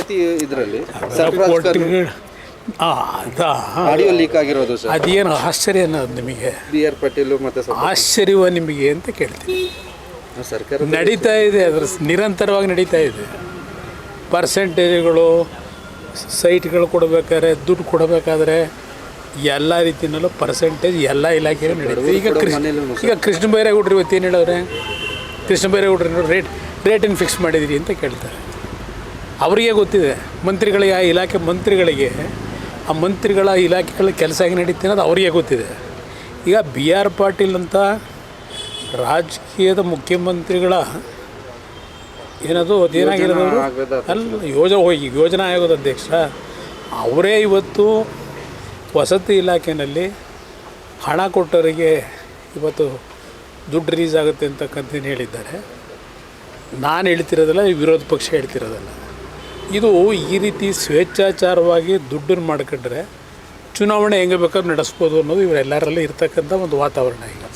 ಪಂಚಾಯತಿ ಇದರಲ್ಲಿ audio leak ಆಗಿರೋದು sir, ಅದೇನು ಆಶ್ಚರ್ಯ ಅನ್ನೋದು ನಿಮಗೆ? ಬಿ ಆರ್ ಪಾಟೀಲ್ ಮತ್ತು ಆಶ್ಚರ್ಯವ ನಿಮಗೆ ಅಂತ ಕೇಳ್ತೀನಿ. ಸರ್ಕಾರ ನಡೀತಾ ಇದೆ, ಅದರ ನಿರಂತರವಾಗಿ ನಡೀತಾ ಇದೆ. ಪರ್ಸೆಂಟೇಜ್ಗಳು ಸೈಟ್ಗಳು ಕೊಡಬೇಕಾದ್ರೆ, ದುಡ್ಡು ಕೊಡಬೇಕಾದ್ರೆ ಎಲ್ಲ ರೀತಿಯಲ್ಲೂ ಪರ್ಸೆಂಟೇಜ್ ಎಲ್ಲ ಇಲಾಖೆಯಲ್ಲೂ ನಡೀತದೆ. ಈಗ ಕೃಷ್ಣ ಬೈರೇಗೌಡರು ಇವತ್ತು ಏನು ಹೇಳವ್ರೆ? ಕೃಷ್ಣ ಬೈರೇಗೌಡರು ರೇಟನ್ನು ಫಿಕ್ಸ್ ಮಾಡಿದಿರಿ ಅಂತ ಕೇಳ್ತಾರೆ. ಅವರಿಗೆ ಗೊತ್ತಿದೆ, ಮಂತ್ರಿಗಳಿಗೆ, ಆ ಇಲಾಖೆ ಮಂತ್ರಿಗಳಿಗೆ, ಆ ಮಂತ್ರಿಗಳ ಇಲಾಖೆಗಳ ಕೆಲಸ ಹೇಗೆ ನಡೀತೀನಿ ಅನ್ನೋದು ಅವರಿಗೆ ಗೊತ್ತಿದೆ. ಈಗ ಬಿ ಆರ್ ಪಾಟೀಲ್ ಅಂತ ರಾಜಕೀಯದ ಮುಖ್ಯಮಂತ್ರಿಗಳ ಏನದು ಅದೇನಾಗಿರೋದವರು ಅಲ್ಲ, ಯೋಜನಾ ಆಯೋಗದ ಅಧ್ಯಕ್ಷ ಅವರೇ ಇವತ್ತು ವಸತಿ ಇಲಾಖೆಯಲ್ಲಿ ಹಣ ಕೊಟ್ಟವರಿಗೆ ಇವತ್ತು ದುಡ್ಡು ರಿಲೀಸ್ ಆಗುತ್ತೆ ಅಂತಕ್ಕಂಥದ್ದು ಹೇಳಿದ್ದಾರೆ. ನಾನು ಹೇಳ್ತಿರೋದಲ್ಲ, ವಿರೋಧ ಪಕ್ಷ ಹೇಳ್ತಿರೋದಲ್ಲ. ಇದು ಈ ರೀತಿ ಸ್ವೇಚ್ಛಾಚಾರವಾಗಿ ದುಡ್ಡನ್ನು ಮಾಡ್ಕೊಂಡ್ರೆ ಚುನಾವಣೆ ಹೆಂಗೆ ಬೇಕಾದ್ರೂ ನಡೆಸ್ಬೋದು ಅನ್ನೋದು ಇವರೆಲ್ಲರಲ್ಲಿ ಇರ್ತಕ್ಕಂಥ ಒಂದು ವಾತಾವರಣ ಈಗ.